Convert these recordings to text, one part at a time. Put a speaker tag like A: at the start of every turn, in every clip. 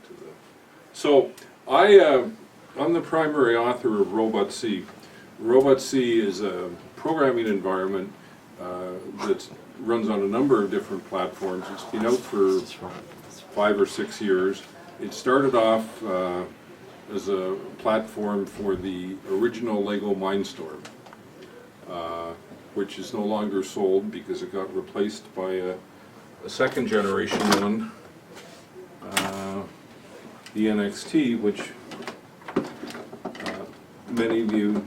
A: to the. So I'm the primary author of RobotC. RobotC is a programming environment that runs on a number of different platforms. It's been out for 5 or 6 years. It started off as a platform for the original Lego Mindstorm, which is no longer sold because it got replaced by a second generation one, the NXT, which many of you,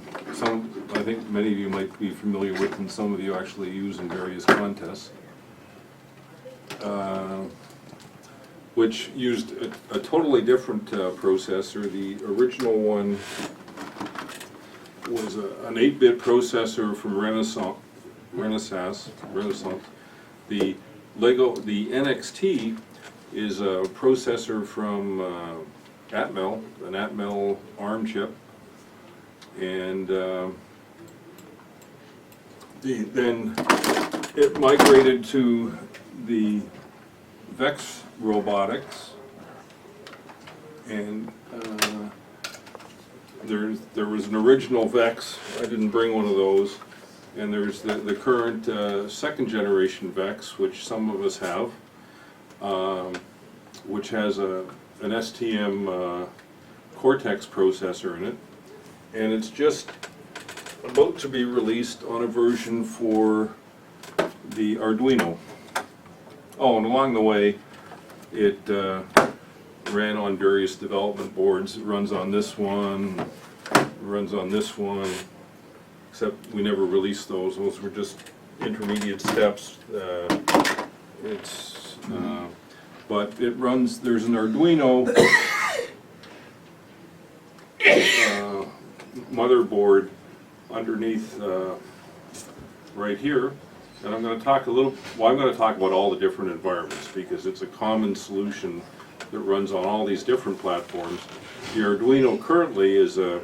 A: I think many of you might be familiar with, and some of you actually use in various contests, which used a totally different processor. The original one was an 8-bit processor from Renaissance. The NXT is a processor from Atmel, an Atmel ARM chip, and then it migrated to the Vex Robotics, and there was an original Vex. I didn't bring one of those, and there's the current second generation Vex, which some of us have, which has an STM Cortex processor in it, and it's just about to be released on a version for the Arduino. Oh, and along the way, it ran on various development boards. It runs on this one, runs on this one, except we never released those. Those were just intermediate steps. But it runs, there's an Arduino motherboard underneath right here. And I'm going to talk I'm going to talk about all the different environments because it's a common solution that runs on all these different platforms. The Arduino currently is an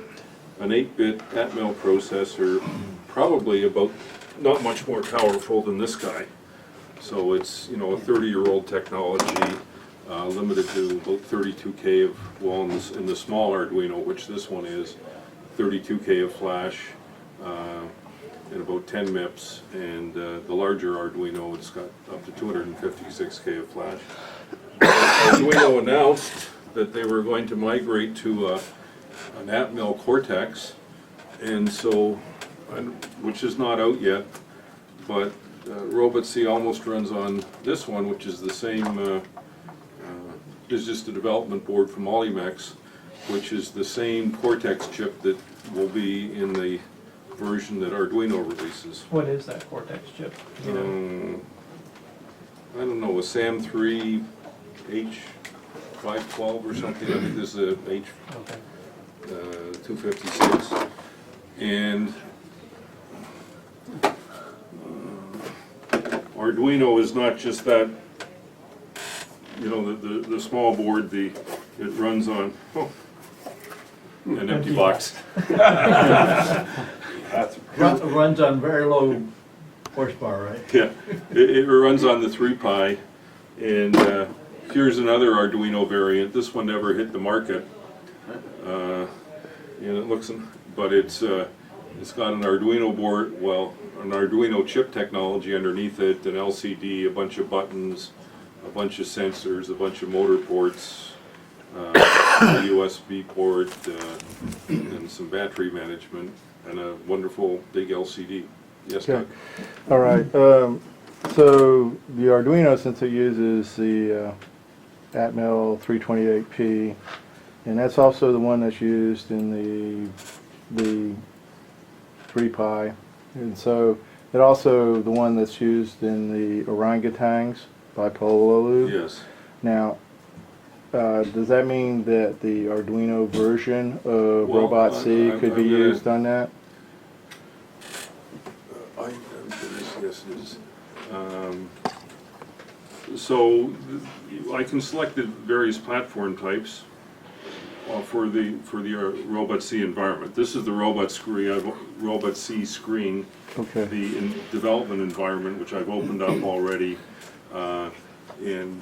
A: 8-bit Atmel processor, probably about not much more powerful than this guy. So it's, you know, a 30-year-old technology, limited to about 32K of, well, in the small Arduino, which this one is, 32K of flash, and about 10 MIPS, and the larger Arduino, it's got up to 256K of flash. Arduino announced that they were going to migrate to an Atmel Cortex, and so, which is not out yet, but RobotC almost runs on this one, which is the same, is just a development board from Olimex, which is the same Cortex chip that will be in the version that Arduino releases.
B: What is that Cortex chip?
A: I don't know, a SAM3 H512 or something. I think this is a H256. And Arduino is not just that, you know, the small board, it runs on, an empty box.
B: Runs on very low horsepower, right?
A: Yeah, it runs on the 3Pi, and here's another Arduino variant. This one never hit the market, and it looks, but it's got an Arduino board, well, an Arduino chip technology underneath it, an LCD, a bunch of buttons, a bunch of sensors, a bunch of motor ports, a USB port, and some battery management, and a wonderful big LCD. Yes,
C: Okay.
A: Doug?
C: All right. So the Arduino, since it uses the Atmel 328P, and that's also the one that's used in the 3Pi, and so it also the one that's used in the orangutans by Pololu.
A: Yes.
C: Now, does that mean that the Arduino version of
A: Well,
C: RobotC could be
A: I'm gonna-
C: used on that?
A: Yes, it is. So I can select the various platform types for the RobotC environment. This is the RobotC screen,
C: Okay.
A: the development environment, which I've opened up already, and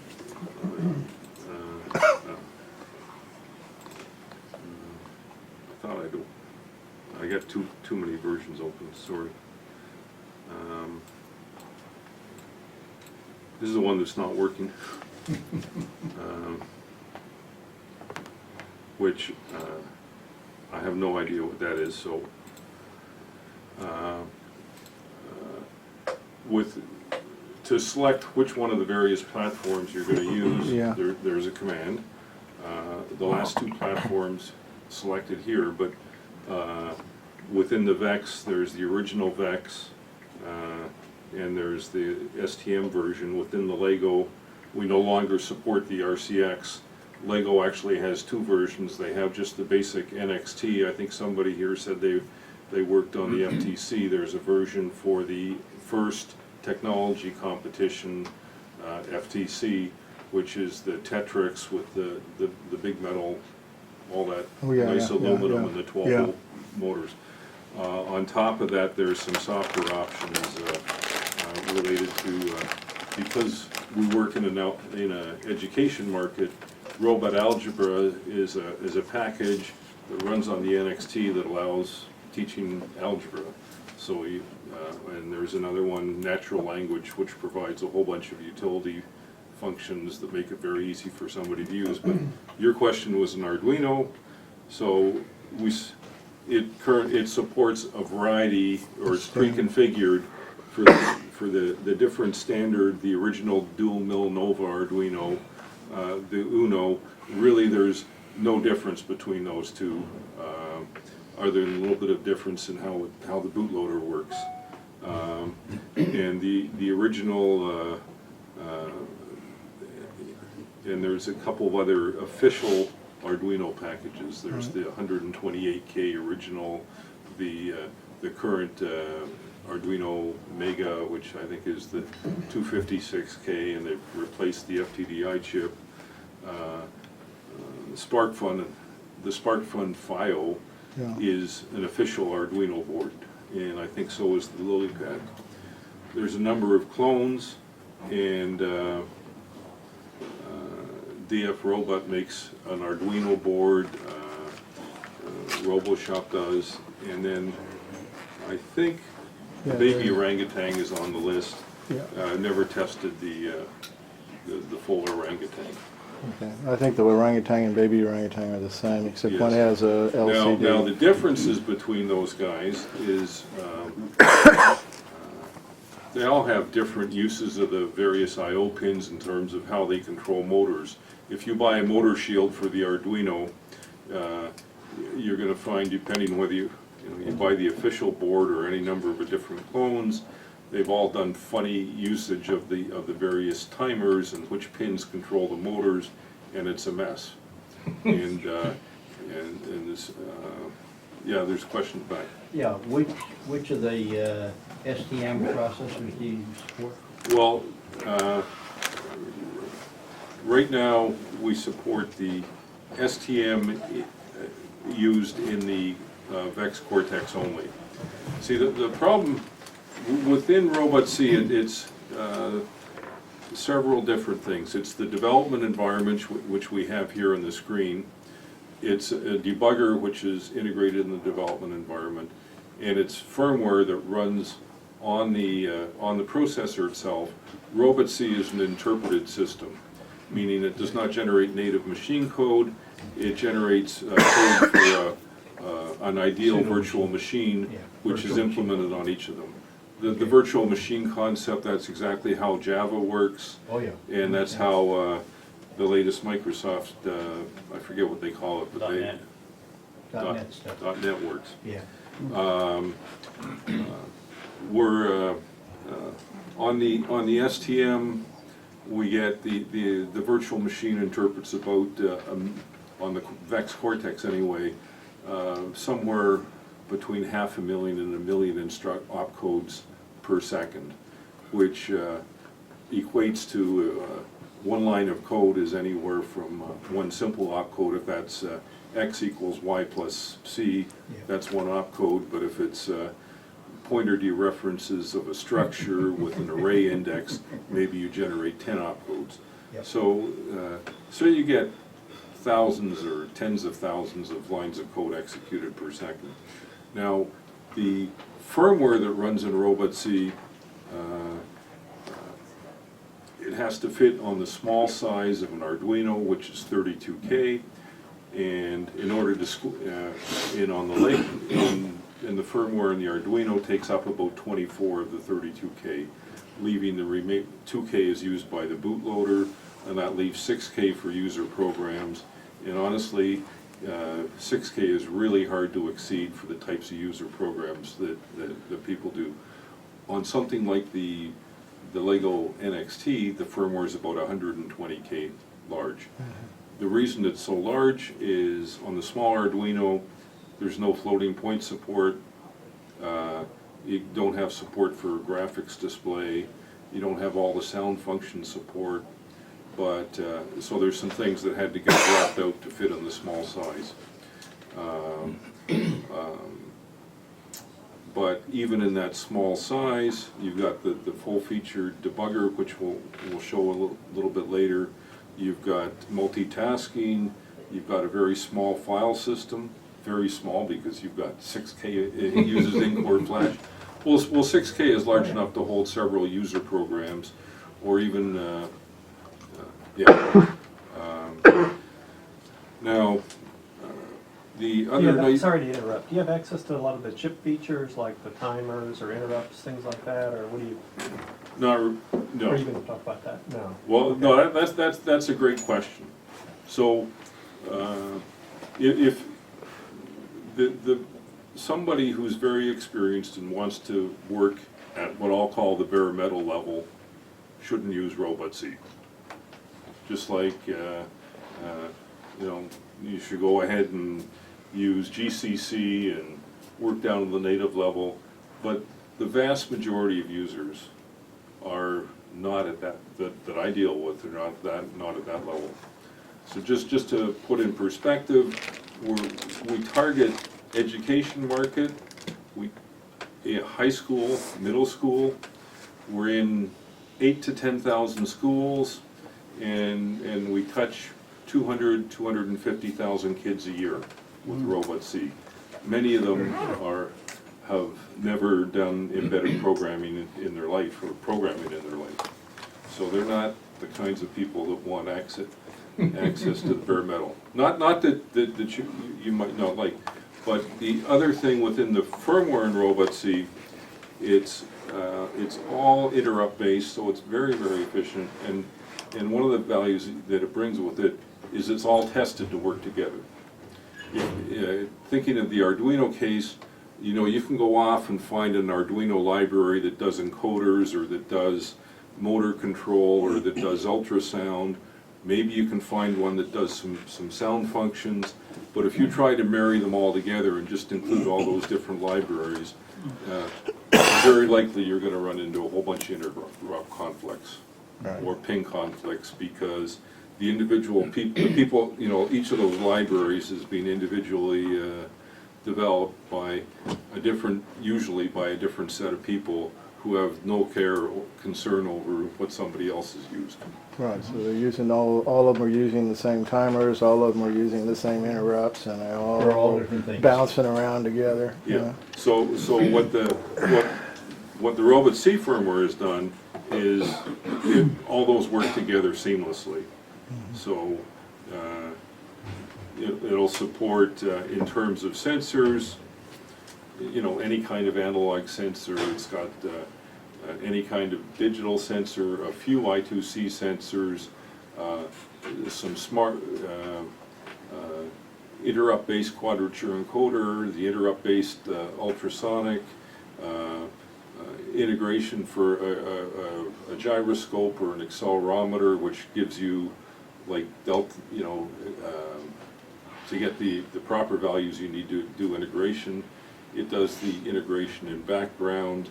A: too many versions open, sorry. This is the one that's not working. Which I have no idea what that is, so to select which one of the various platforms you're going to use,
C: Yeah.
A: there's a command. The last two platforms selected here, but within the VEX, there's the original VEX, and there's the STM version. Within the Lego, we no longer support the RCX. Lego actually has two versions. They have just the basic NXT. I think somebody here said they worked on the FTC. There's a version for the first technology competition, FTC, which is the Tetrix with the big metal, all that nice aluminum and the 12-volt motors. On top of that, there's some software options related to, because we work in an education market, Robot Algebra is a package that runs on the NXT that allows teaching algebra. So and there's another one, Natural Language, which provides a whole bunch of utility functions that make it very easy for somebody to use. But your question was an Arduino, so it supports a variety, or it's pre-configured for the different standard, the original dual mill Nova Arduino, the Uno. Really, there's no difference between those two, other than a little bit of difference in how the bootloader works. And the original, and there's a couple of other official Arduino packages. There's the 128K original, the current Arduino Mega, which I think is the 256K, and they've replaced the FTDI chip. Sparkfun, the Sparkfun FIO is an official Arduino board, and I think so is the LilyPad. There's a number of clones, and DF Robot makes an Arduino board, RoboShop does, and then I think Baby Orangutan is on the list. I never tested the full orangutan.
C: Okay. I think the orangutan and baby orangutan are the same, except one has a LCD.
A: Now the differences between those guys is they all have different uses of the various I/O pins in terms of how they control motors. If you buy a motor shield for the Arduino, you're going to find, depending whether you buy the official board or any number of different clones, they've all done funny usage of the various timers and which pins control the motors, and it's a mess. And this, there's questions back.
B: Yeah, which of the STM processors do you support?
A: Well, right now we support the STM used in the VEX Cortex only. See, the problem within RobotC, it's several different things. It's the development environment, which we have here on the screen. It's a debugger, which is integrated in the development environment, and it's firmware that runs on the processor itself. RobotC is an interpreted system, meaning it does not generate native machine code. It generates code for an ideal virtual machine, which is implemented on each of them. The virtual machine concept, that's exactly how Java works.
B: Oh, yeah.
A: And that's how the latest Microsoft, I forget what they call it, but
B: .NET stuff.
A: .NET works.
B: Yeah.
A: We're on the STM, we get the virtual machine interprets about on the VEX Cortex anyway, somewhere between 500,000 and 1 million opcodes per second, which equates to one line of code is anywhere from one simple opcode. If that's x equals y plus c, that's one opcode. But if it's pointer dereferences of a structure with an array index, maybe you generate 10 opcodes.
B: Yep.
A: So you get thousands or tens of thousands of lines of code executed per second. Now, The firmware that runs in RobotC, it has to fit on the small size of an Arduino, which is 32K, and in order to, and the firmware in the Arduino takes up about 24 of the 32K, leaving the remaining 2K is used by the bootloader, and that leaves 6K for user programs. And honestly, 6K is really hard to exceed for the types of user programs that people do. On something like the Lego NXT, the firmware is about 120K large. The reason it's so large is on the small Arduino, there's no floating point support. You don't have support for graphics display. You don't have all the sound function support. But, so there's some things that had to get dropped out to fit on the small size. But even in that small size, you've got the full-featured debugger, which we'll show a little bit later. You've got multitasking. You've got a very small file system, very small because you've got 6K, it uses in-core flash. Well, 6K is large enough to hold several user programs, or even, now, the other night.
D: Sorry to interrupt. Do you have access to a lot of the chip features, like the timers or interrupts, things like that, or what do you?
A: No.
D: Are you going to talk about that? No.
A: Well,
D: Okay.
A: no, that's a great question. So, if somebody who's very experienced and wants to work at what I'll call the bare metal level shouldn't use RobotC. Just like, you know, you should go ahead and use GCC and work down to the native level, but the vast majority of users are not at that I deal with, they're not at that level. So just to put in perspective, we target education market, high school, middle school. We're in 8,000 to 10,000 schools, and we touch 250,000 kids a year with RobotC. Many of them have never done embedded programming in their life, or programming in their life. So they're not the kinds of people that want access to the bare metal. Not that you might not like, but the other thing within the firmware in RobotC, it's all interrupt based, so it's very, very efficient. And one of the values that it brings with it is it's all tested to work together. Thinking of the Arduino case, you know, you can go off and find an Arduino library that does encoders, or that does motor control, or that does ultrasound. Maybe you can find one that does some sound functions, but if you try to marry them all together and just include all those different libraries, very likely you're going to run into a whole bunch of interrupt conflicts,
C: Right.
A: or ping conflicts, because the individual people, you know, each of those libraries is being individually developed by usually by a different set of people who have no care or concern over what somebody else has used.
C: Right, so they're using all of them are using the same timers, all of them are using the same interrupts, and they're
B: For all different things.
C: bouncing around together.
A: Yeah. So what the RobotC firmware has done is all those work together seamlessly. So it'll support in terms of sensors, you know, any kind of analog sensor. It's got any kind of digital sensor, a few I2C sensors, some smart interrupt-based quadrature encoder, the interrupt-based ultrasonic, integration for a gyroscope or an accelerometer, which gives you like delta, you know, to get the proper values you need to do integration. It does the integration in background.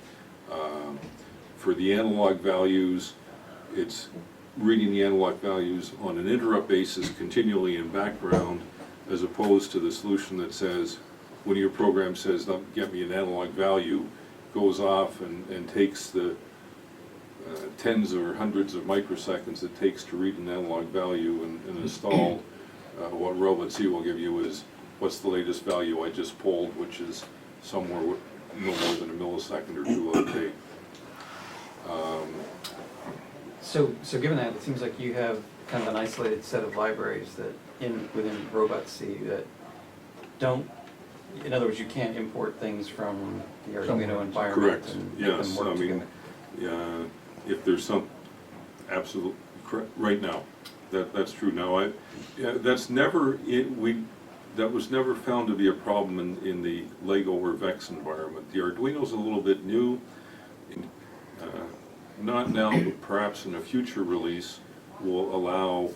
A: For the analog values, it's reading the analog values on an interrupt basis continually in background, as opposed to the solution that says, when your program says, get me an analog value, goes off and takes the tens or hundreds of microseconds it takes to read an analog value and install. What RobotC will give you is, what's the latest value I just pulled, which is somewhere no more than a millisecond or two will take.
E: So given that, it seems like you have kind of an isolated set of libraries that within RobotC that don't, in other words, you can't import things from the Arduino environment
A: Correct,
E: and make them
A: yes,
E: work
A: I mean,
E: together.
A: if there's some, absolute, correct, right now, that's true. Now, that's never, that was never found to be a problem in the Lego or Vex environment. The Arduino's a little bit new, not now, but perhaps in a future release will allow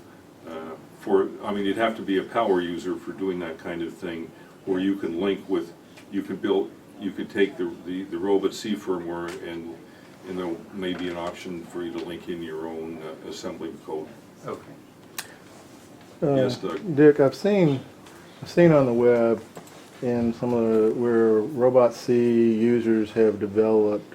A: I mean, you'd have to be a power user for doing that kind of thing, where you can link with, you could take the RobotC firmware and there may be an option for you to link in your own assembly code.
E: Okay.
A: Yes, Doug?
C: Dick, I've seen on the web in some of the, where RobotC users have developed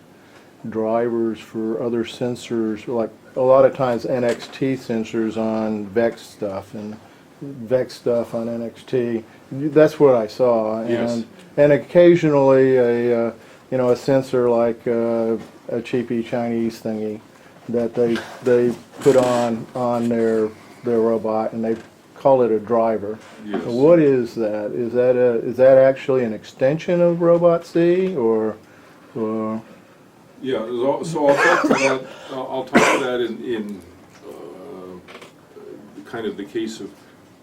C: drivers for other sensors, like a lot of times NXT sensors on Vex stuff and Vex stuff on NXT. That's what I saw.
A: Yes.
C: And occasionally a sensor like a cheapy Chinese thingy that they put on their robot, and they call it a driver.
A: Yes.
C: What is that? Is that actually an extension of RobotC or
A: Yeah, so I'll talk to that. I'll talk to that in kind of the case of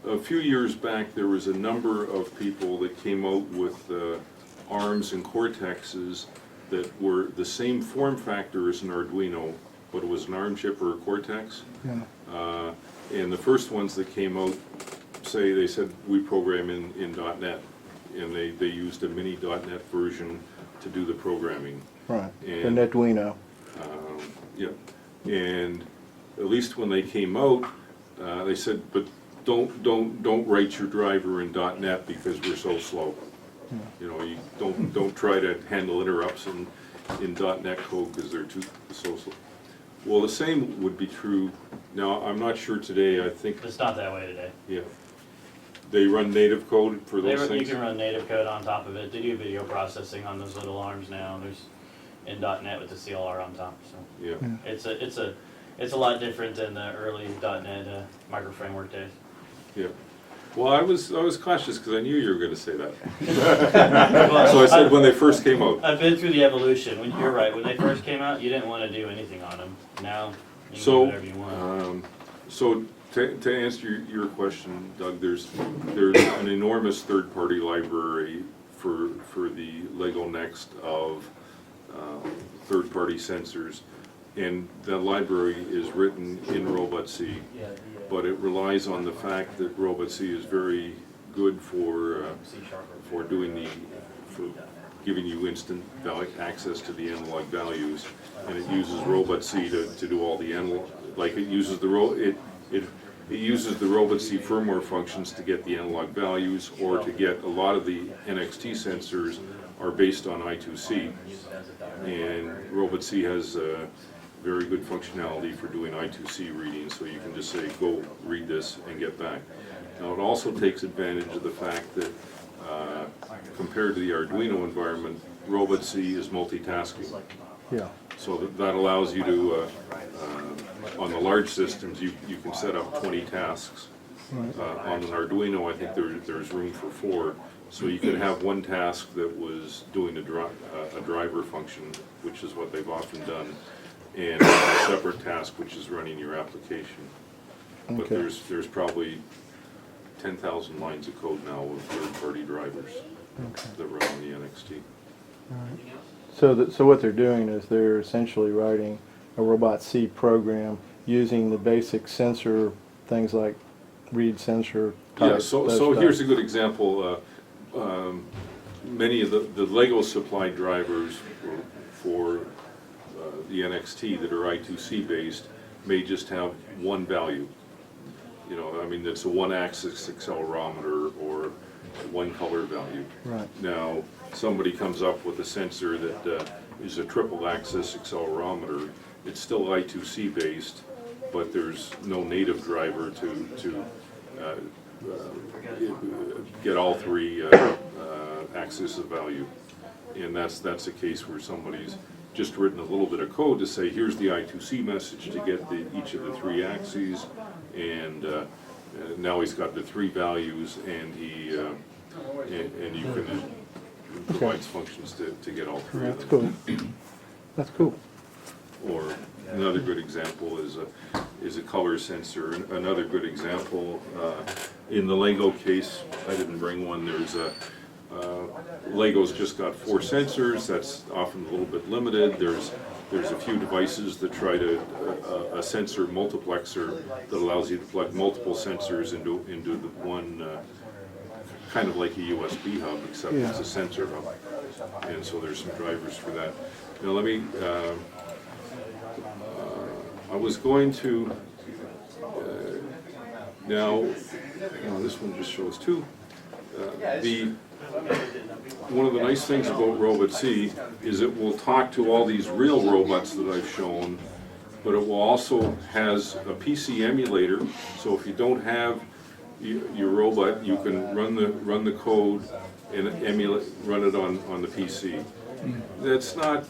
A: a few years back. There was a number of people that came out with ARMs and Cortexes that were the same form factor as an Arduino, but it was an ARM chip or a Cortex.
C: Yeah.
A: And the first ones that came out, they said we program in .NET, and they used a mini .NET version to do the programming.
C: Right,
A: And,
C: the Arduino.
A: Yeah, and at least when they came out, they said, but don't write your driver in .NET because we're so slow. You know, you don't try to handle interrupts in .NET code because they're so slow. Well, the same would be true. Now, I'm not sure today. I think
F: It's not that way today.
A: yeah, they run native code for those
F: You
A: things.
F: can run native code on top of it. They do video processing on those little arms now. There's in .NET with the CLR on top. So
A: Yeah.
F: it's a lot different than the early .NET micro framework days.
A: Yeah. Well, I was cautious because I knew you were going to say that.
F: Well,
A: So I said when they first came out.
F: I've been through the evolution. You're right. When they first came out, you didn't want to do anything on them. Now you can do whatever you want.
A: So to answer your question, Doug, there's an enormous third-party library for the Lego Next of third-party sensors, and that library is written in RobotC, but it relies on the fact that RobotC is very good for giving you instant access to the analog values, and it uses RobotC to do all the analog, like it uses it uses the RobotC firmware functions to get the analog values, or to get a lot of the NXT sensors are based on I2C, and RobotC has very good functionality for doing I2C readings, so you can just say, go read this and get back. Now, it also takes advantage of the fact that compared to the Arduino environment, RobotC is multitasking.
C: Yeah.
A: So that allows you to, on the large systems, you can set up 20 tasks. On an Arduino, I think there's room for 4. So you could have one task that was doing a driver function, which is what they've often done, and a separate task which is running your application. But
C: Okay.
A: there's probably 10,000 lines of code now with third-party drivers that run on the NXT.
C: So what they're doing is they're essentially writing a RobotC program using the basic sensor things like read sensor type.
A: Yeah, so here's a good example. Many of the Lego supplied drivers for the NXT that are I2C based may just have one value. You know, I mean, it's a one-axis accelerometer or one color value.
C: Right.
A: Now, somebody comes up with a sensor that is a triple-axis accelerometer. It's still I2C based, but there's no native driver to get all 3 axes of value. And that's a case where somebody's just written a little bit of code to say, here's the I2C message to get each of the 3 axes, and now he's got the 3 values, and he and you can provides functions to get all 3
C: That's
A: of them.
C: cool. That's cool.
A: Or another good example is a color sensor. Another good example, in the Lego case, I didn't bring one, there's Lego's just got 4 sensors, that's often a little bit limited. There's a few devices that try to, a sensor multiplexer that allows you to plug multiple sensors into the one, kind of like a USB hub, except it's a sensor hub. And so there's some drivers for that. Now let me, I was going to, now this one just shows 2. One of the nice things about RobotC is it will talk to all these real robots that I've shown, but it will also has a PC emulator, so if you don't have your robot, you can run the code and run it on the PC. That's not,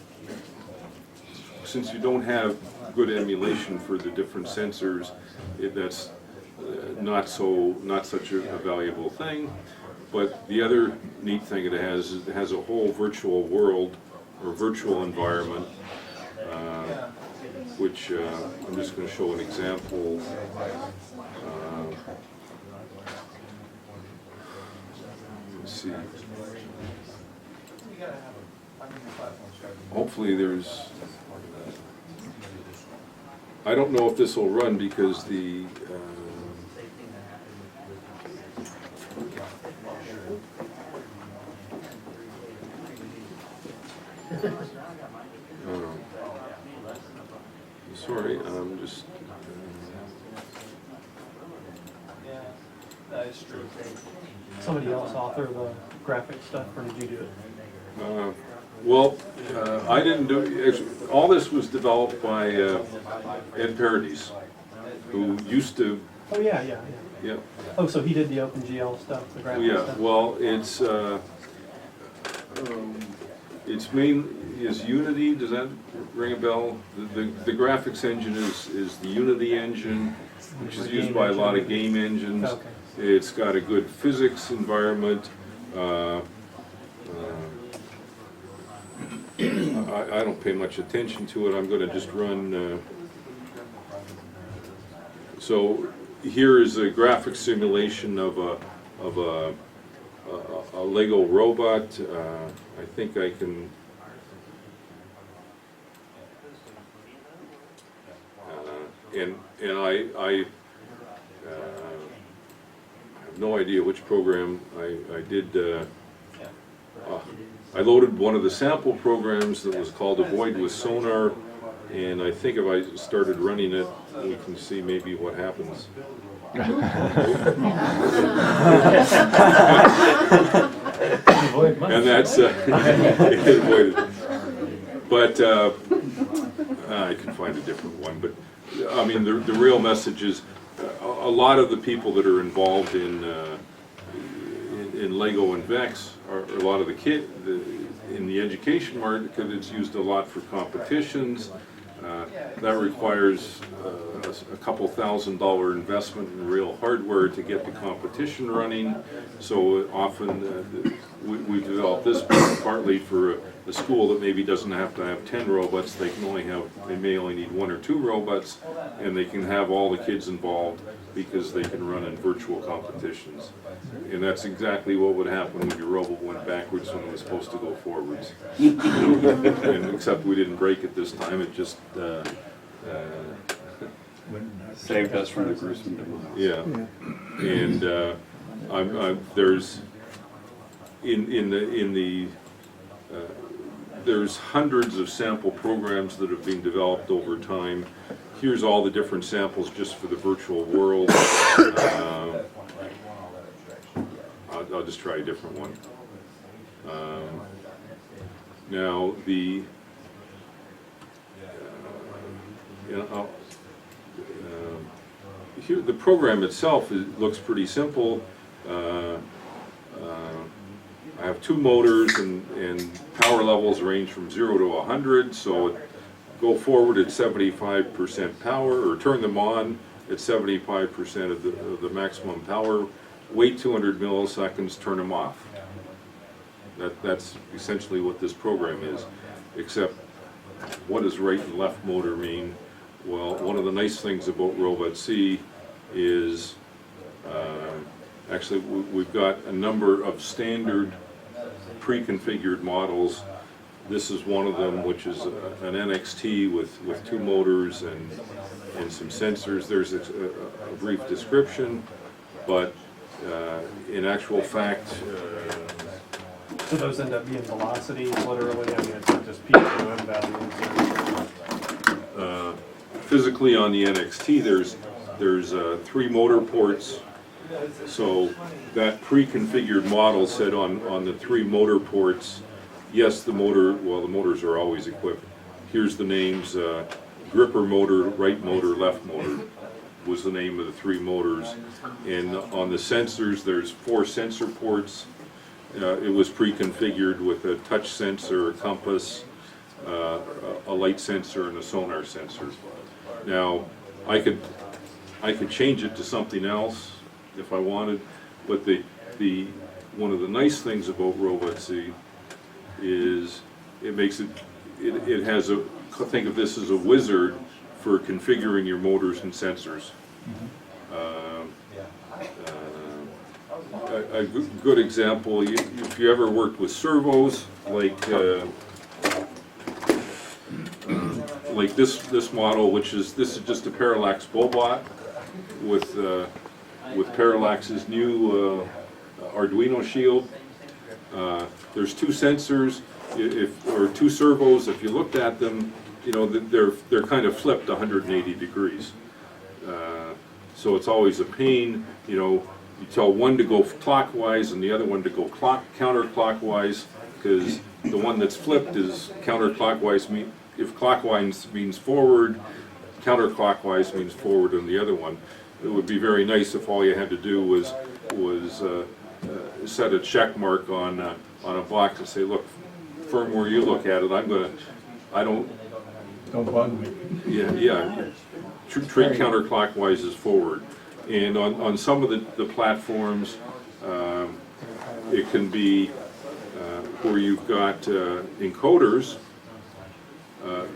A: since you don't have good emulation for the different sensors, that's not such a valuable thing. But the other neat thing it has is it has a whole virtual world or virtual environment, which I'm just going to show an example. Let's see. Hopefully there's, I don't know if this will run because the sorry, I'm just
D: That's true. Somebody else author the graphic stuff, or did you do it?
A: well, I didn't do it. Actually, all this was developed by Ed Paradis, who used to.
D: Oh, yeah.
A: Yeah.
D: Oh, so he did the OpenGL stuff, the graphic
A: Yeah.
D: stuff?
A: Well, its main is Unity. Does that ring a bell? The graphics engine is the Unity engine, which is used by a lot of game engines.
D: Okay.
A: It's got a good physics environment. I don't pay much attention to it. I'm going to just run. So here is a graphic simulation of a Lego robot. I think I can. And I have no idea which program I did. I loaded one of the sample programs that was called Avoid with Sonar, and I think if I started running it, we can see maybe what happens. And that's it avoided. But I can find a different one. But I mean, the real message is a lot of the people that are involved in Lego and Vex are a lot of the kids in the education market, because it's used a lot for competitions. That requires a couple $1,000 investment in real hardware to get the competition running. So often we've developed this partly for a school that maybe doesn't have to have 10 robots. They may only need 1 or 2 robots, and they can have all the kids involved because they can run in virtual competitions. And that's exactly what would happen when your robot went backwards when it was supposed to go forwards. And except we didn't break it this time, it just
G: saved us from the gruesome demo.
A: yeah. And there's there's hundreds of sample programs that have been developed over time. Here's all the different samples just for the virtual world. I'll just try a different one. Now here the program itself looks pretty simple. I have 2 motors, and power levels range from 0 to 100, so go forward at 75% power, or turn them on at 75% of the maximum power, wait 200 milliseconds, turn them off. That's essentially what this program is, except what does right and left motor mean? Well, one of the nice things about RobotC is actually we've got a number of standard pre-configured models. This is one of them, which is an NXT with 2 motors and some sensors. There's a brief description, but in actual fact,
D: So those end up being velocities, literally, I mean, it's not just PWM values.
A: physically on the NXT, there's 3 motor ports. So that pre-configured model said on the 3 motor ports, yes, the motors are always equipped. Here's the names, gripper motor, right motor, left motor was the name of the 3 motors. And on the sensors, there's 4 sensor ports. It was pre-configured with a touch sensor, a compass, a light sensor, and a sonar sensor. Now, I could change it to something else if I wanted, but one of the nice things about RobotC is it has think of this as a wizard for configuring your motors and sensors. A good example, if you ever worked with servos, like this model, this is just a Parallax Bobot with Parallax's new Arduino shield. There's 2 sensors, or 2 servos. If you looked at them, you know they're kind of flipped 180 degrees. So it's always a pain, you know. You tell one to go clockwise and the other one to go counterclockwise, because the one that's flipped is counterclockwise. If clockwise means forward, counterclockwise means forward on the other one. It would be very nice if all you had to do was set a check mark on a box and say, look, firmware, you look at it. Don't
C: bug me.
A: Yeah. Treat counterclockwise as forward. And on some of the platforms, it can be where you've got encoders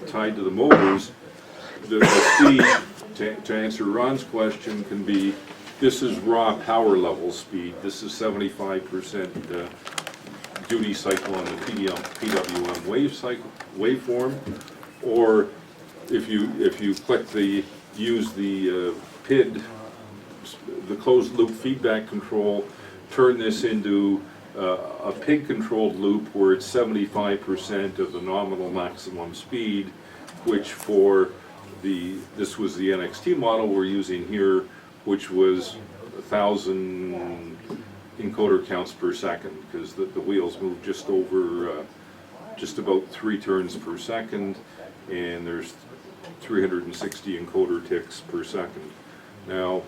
A: tied to the motors. The speed, to answer Ron's question, can be, this is raw power level speed. This is 75% duty cycle on the PWM waveform. Or if you click use the PID, the closed loop feedback control, turn this into a PIG controlled loop where it's 75% of the nominal maximum speed, which for this was the NXT model we're using here, which was 1,000 encoder counts per second, because the wheels move just about 3 turns per second, and there's 360 encoder ticks per second. Now,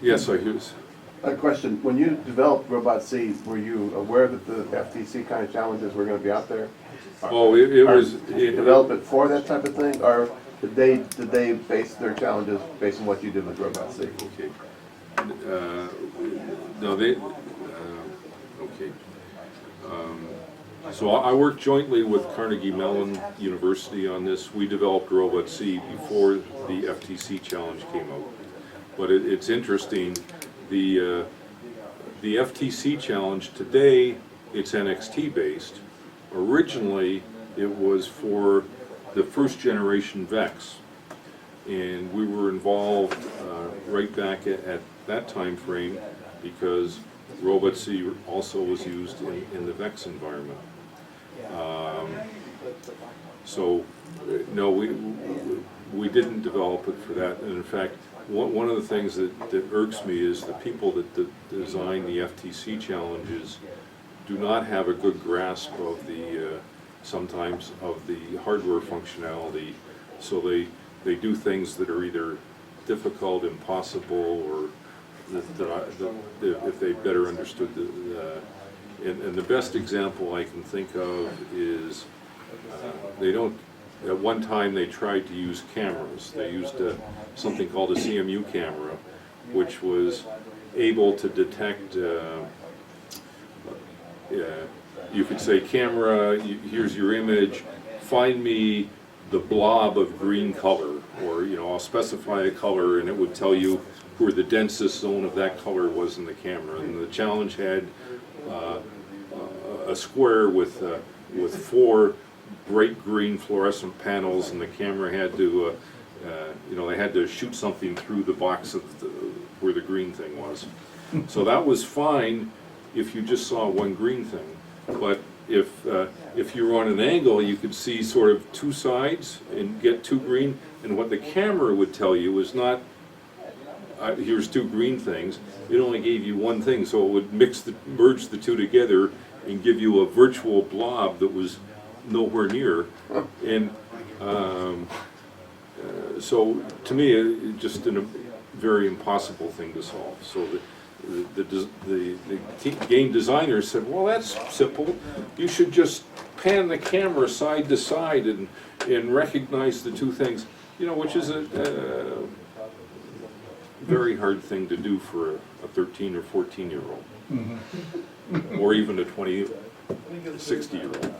A: yes, I hear this.
H: A question, when you developed RobotC, were you aware that the FTC kind of challenges were going to be out there?
A: Oh, it was...
H: Did you develop it for that type of thing, or did they base their challenges based on what you did with RobotC?
A: Okay. No, they... okay. So I worked jointly with Carnegie Mellon University on this. We developed RobotC before the FTC challenge came out. But it's interesting, the FTC challenge today, it's NXT based. Originally, it was for the first generation VEX. And we were involved right back at that time frame because RobotC also was used in the VEX environment. So, no, we didn't develop it for that. And in fact, one of the things that irks me is the people that design the FTC challenges do not have a good grasp of sometimes of the hardware functionality. So they do things that are either difficult, impossible, or if they better understood and the best example I can think of is at one time they tried to use cameras. They used something called a CMU camera, which was able to detect, you could say, camera, here's your image, find me the blob of green color, or I'll specify a color and it would tell you where the densest zone of that color was in the camera. And the challenge had a square with 4 bright green fluorescent panels, and the camera had to, they had to shoot something through the box of where the green thing was. So that was fine if you just saw one green thing, but if you were on an angle, you could see sort of 2 sides and get 2 green, and what the camera would tell you was not, here's 2 green things, it only gave you one thing, so it would merge the 2 together and give you a virtual blob that was nowhere near. And so to me, it just a very impossible thing to solve. So the game designers said, well, that's simple. You should just pan the camera side to side and recognize the 2 things, which is a very hard thing to do for a 13 or 14-year-old. Mm-hmm. Or even a 60-year-old.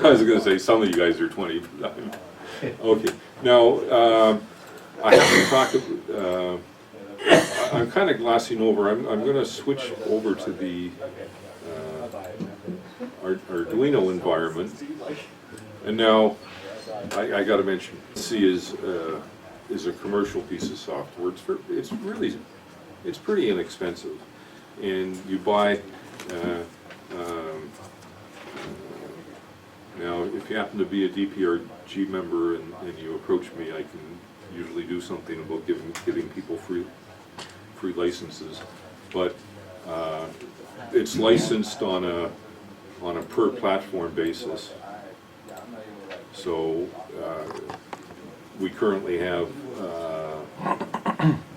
A: I was going to say some of you guys are 20. Okay, now I have to talk. I'm kind of glossing over. I'm going to switch over to the Arduino environment, and now I got to mention, C is a commercial piece of software. It's pretty inexpensive, and you buy. Now, if you happen to be a DPRG member and you approach me, I can usually do something about giving people free licenses. But it's licensed on a per platform basis. So we currently have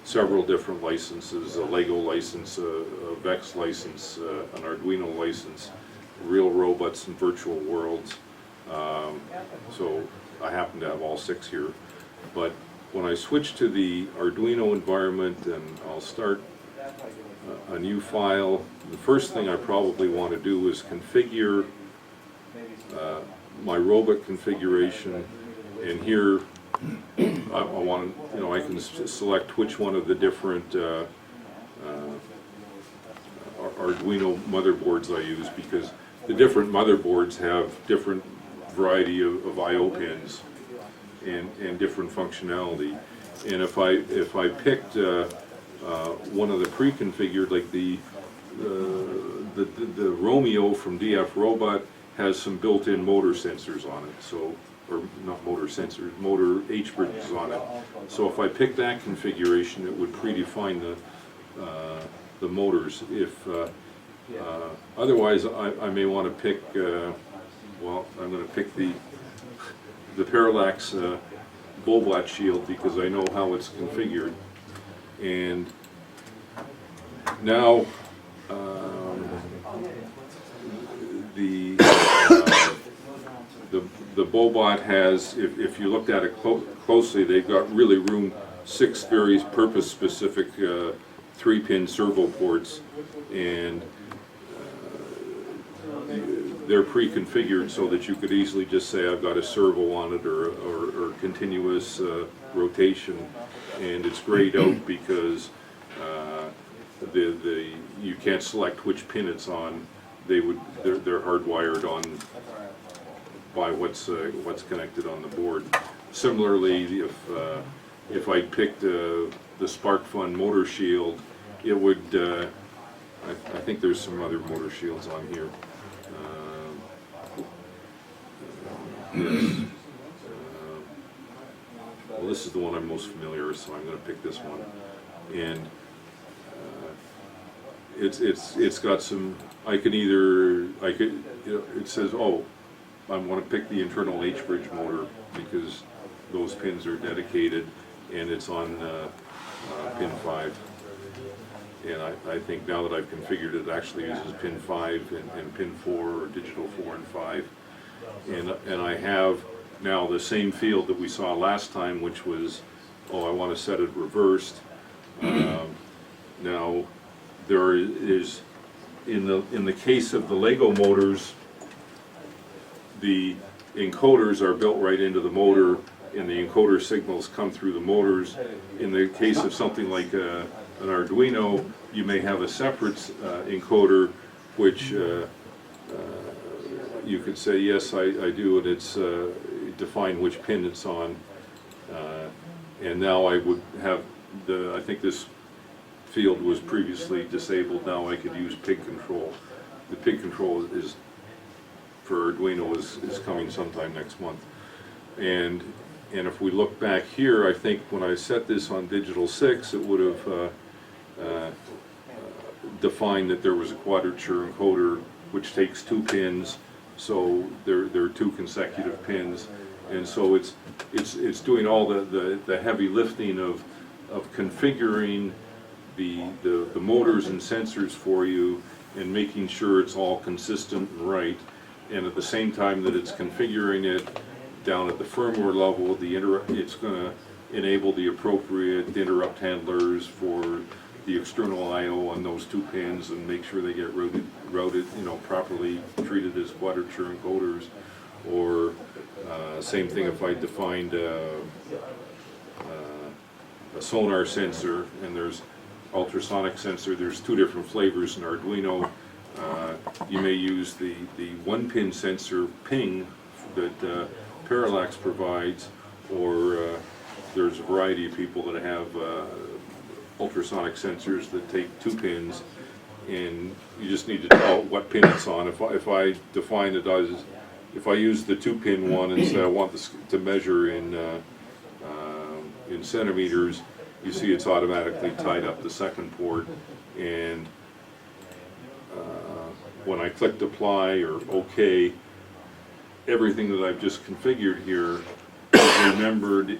A: several different licenses: a Lego license, a VEX license, an Arduino license, real robots and virtual worlds. So I happen to have all 6 here. But when I switch to the Arduino environment and I'll start a new file, the first thing I probably want to do is configure my robot configuration. And here I want, I can select which one of the different Arduino motherboards I use, because the different motherboards have different variety of I/O pins and different functionality. And if I picked one of the pre-configured, like the Romeo from DF Robot has some built-in motor sensors on it, so, or not motor sensors, motor H-bridges on it. So if I pick that configuration, it would predefine the motors. If otherwise, I may want to pick. Well, I'm going to pick the Parallax Bobot shield because I know how it's configured. And now the Bobot has, if you looked at it closely, they've got really 6 very purpose-specific 3-pin servo ports, and they're pre-configured so that you could easily just say I've got a servo on it or continuous rotation, and it's grayed out because you can't select which pin it's on. They're hardwired on by what's connected on the board. Similarly, if I picked the Sparkfun motor shield, it would. I think there's some other motor shields on here. Yes. Well, this is the one I'm most familiar with, so I'm going to pick this one. And it's got some. It says, oh, I want to pick the internal H-bridge motor because those pins are dedicated, and it's on pin 5. And I think now that I've configured it, actually uses pin 5 and pin 4, or digital 4 and 5. And I have now the same field that we saw last time, which was, oh, I want to set it reversed. Now, there is, in the case of the Lego motors, the encoders are built right into the motor, and the encoder signals come through the motors. In the case of something like an Arduino, you may have a separate encoder, which you could say, yes, I do, and it's define which pin it's on. And now I would have I think this field was previously disabled, now I could use pig control. The pig control is, for Arduino, is coming sometime next month. And if we look back here, I think when I set this on digital 6, it would have defined that there was a quadrature encoder, which takes 2 pins, so there are 2 consecutive pins. And so it's doing all the heavy lifting of configuring the motors and sensors for you, and making sure it's all consistent and right. And at the same time that it's configuring it down at the firmware level, it's going to enable the appropriate interrupt handlers for the external I/O on those 2 pins, and make sure they get routed, properly treated as quadrature encoders. Or same thing if I defined a sonar sensor, and there's ultrasonic sensor. There's 2 different flavors in Arduino. You may use the 1-pin sensor ping that Parallax provides, or there's a variety of people that have ultrasonic sensors that take 2 pins, and you just need to tell what pin it's on. If I define it as, if I use the 2-pin one and say I want this to measure in centimeters, you see it's automatically tied up the second port. And when I clicked apply or OK, everything that I've just configured here is remembered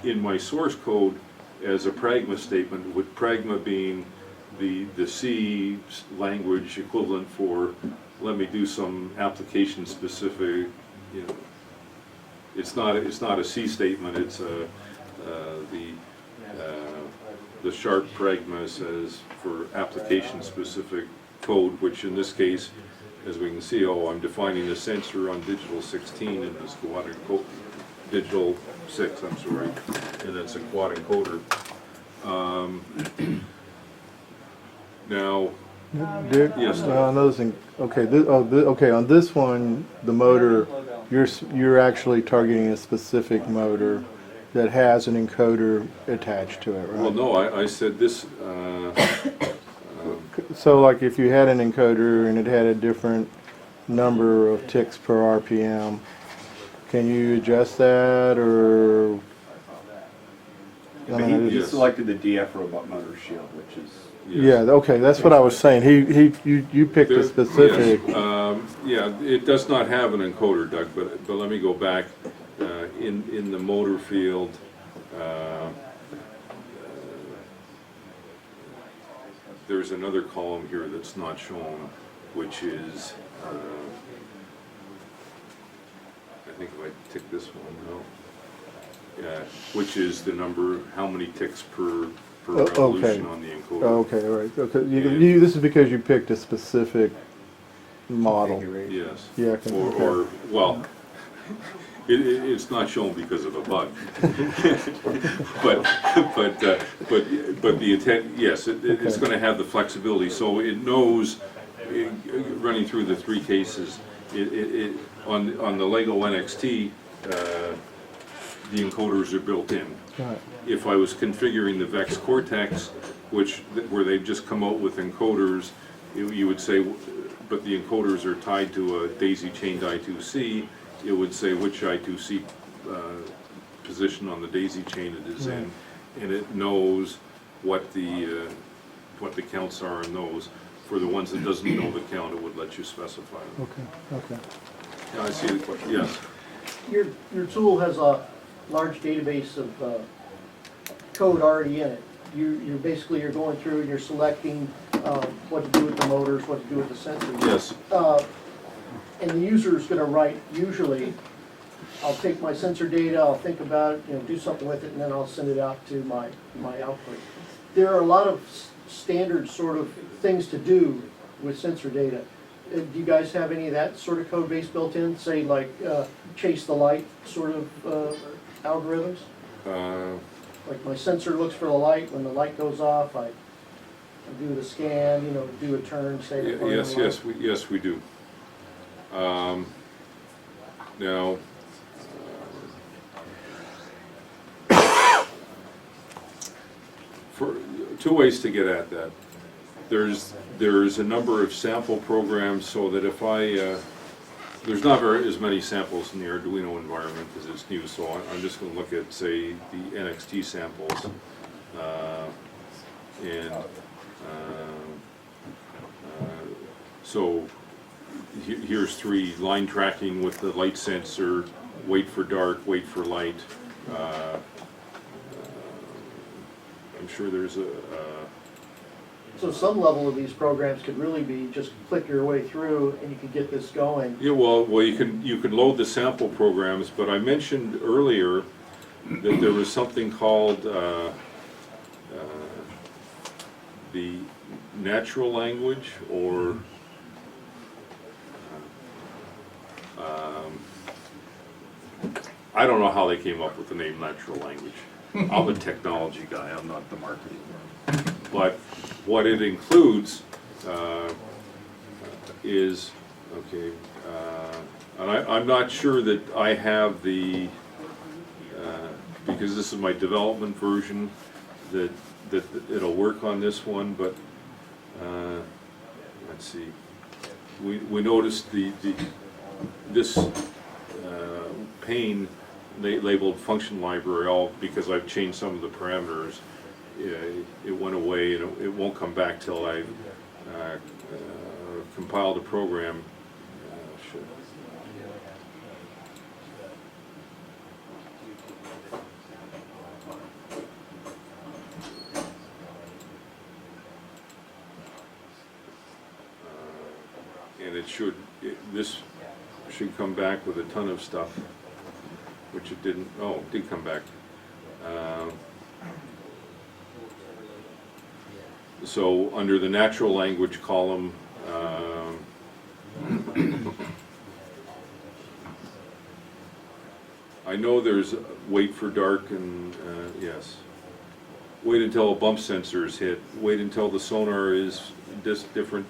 A: in my source code as a pragma statement, with pragma being the C language equivalent for, let me do some application specific, it's not a C statement, it's the sharp pragma says for application specific code, which in this case, as we can see, I'm defining a sensor on digital 16 in this quad encoder, digital 6, I'm sorry, and that's a quad encoder. Now,
C: Dick,
A: yes,
C: on those, okay, on this one, the motor, you're actually targeting a specific motor that has an encoder attached to it, right?
A: well, no, I said this,
C: So like if you had an encoder and it had a different number of ticks per RPM, can you adjust that, or?
G: He
A: Yes.
G: selected the DF robot motor shield, which is,
C: Yeah, okay, that's what I was saying. You picked a specific.
A: Yes, yeah, it does not have an encoder, Doug, but let me go back. In the motor field, there's another column here that's not shown, which is, I think if I tick this one, no, which is the number, how many ticks per revolution on the encoder.
C: Okay, all right. Okay, this is because you picked a specific model.
A: Yes.
C: Yeah.
A: Or well, it's not shown because of a bug. but the intent, yes, it's going to have the flexibility, so it knows, running through the 3 cases, on the Lego NXT, the encoders are built in.
C: Right.
A: If I was configuring the VEX Cortex, where they've just come out with encoders, you would say, but the encoders are tied to a daisy-chained I2C, it would say which I2C position on the daisy chain it is in, and it knows what the counts are in those. For the ones that doesn't know the count, it would let you specify them.
C: Okay.
A: Yeah, I see the question. Yes.
I: Your tool has a large database of code already in it. you're basically, you're going through and you're selecting what to do with the motors, what to do with the sensors.
A: Yes,
I: And the user is gonna write, usually, I'll take my sensor data, I'll think about it, do something with it, and then I'll send it out to my output. There are a lot of standard sort of things to do with sensor data. Do you guys have any of that sort of code base built in, say like chase the light sort of algorithms? Like my sensor looks for the light, when the light goes off, I do the scan, do a turn, say.
A: yes, we do. Now, for two ways to get at that. There's a number of sample programs so that if there's not as many samples in the Arduino environment because it's new, so I'm just going to look at, say, the NXT samples. So here's 3: line tracking with the light sensor, wait for dark, wait for light. I'm sure there's
I: So some level of these programs could really be just click your way through and you could get this going.
A: yeah, well, you can load the sample programs, but I mentioned earlier that there was something called the natural language, or I don't know how they came up with the name natural language. I'm a technology guy, I'm not the marketing guy. But what it includes is, okay, and I'm not sure that I have the, because this is my development version, that it'll work on this one, but let's see. We noticed this pane labeled function library, all because I've changed some of the parameters. It went away and it won't come back till I compile the program. And this should come back with a ton of stuff, which it didn't. Oh, it did come back. So under the natural language column, I know there's wait for dark and yes. Wait until a bump sensor is hit. Wait until the sonar is different,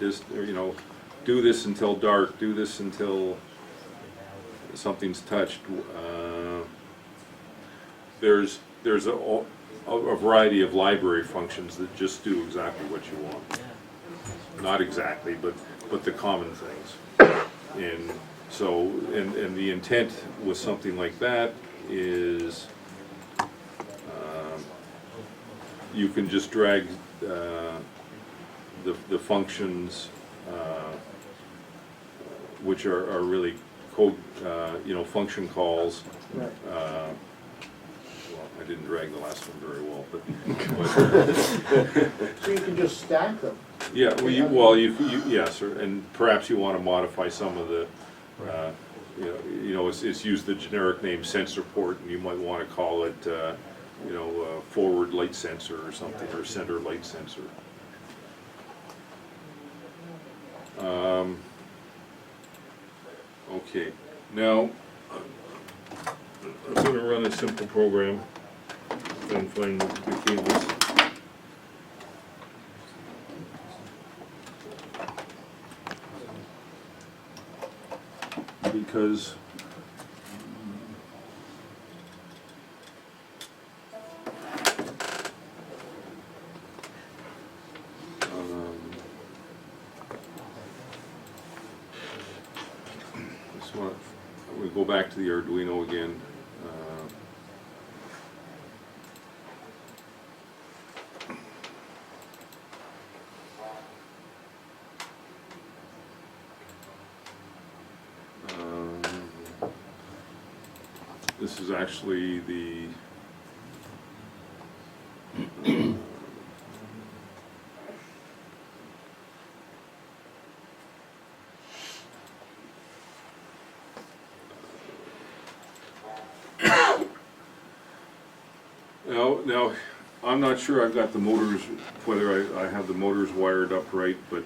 A: do this until dark, do this until something's touched. There's a variety of library functions that just do exactly what you want. Not exactly, but the common things. And so, and the intent with something like that is you can just drag the functions which are really code, function calls.
I: Right.
A: Well, I didn't drag the last one very well, but
I: So you can just stack them.
A: yeah, yes, and perhaps you want to modify some of the, it's used the generic name sensor port, and you might want to call it, forward light sensor or something, or center light sensor. Okay, now I'm going to run a simple program and find the cables. Because we go back to the Arduino again. This is actually the now, I'm not sure I've got the motors, whether I have the motors wired up right, but,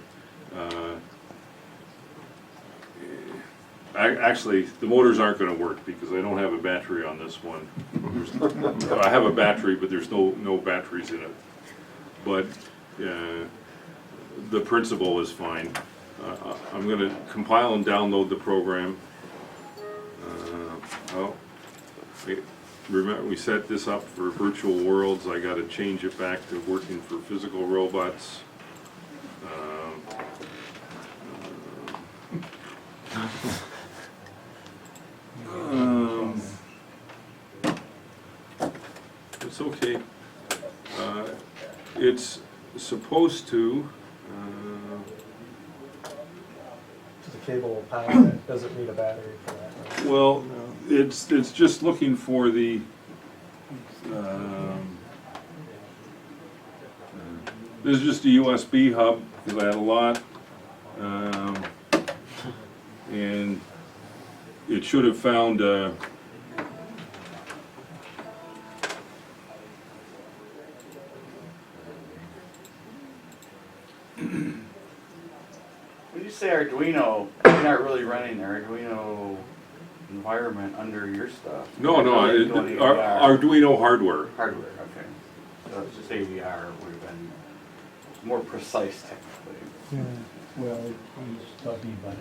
A: actually, the motors aren't gonna work because I don't have a battery on this one. I have a battery, but there's no batteries in it. But, the principle is fine. I'm gonna compile and download the program. Remember, we set this up for virtual worlds. I gotta change it back to working for physical robots. It's okay. It's supposed to,
D: To the cable power, that doesn't need a battery for that. Right?
A: well, it's just looking for the, this is just a USB hub, because I had a lot. And it should have found,
J: When you say Arduino, you're not really running the Arduino environment under your stuff.
A: no,
J: You're doing AVR.
A: Arduino hardware.
J: Hardware, okay. So it's just AVR would have been more precise technically.
B: Well, he's talking about it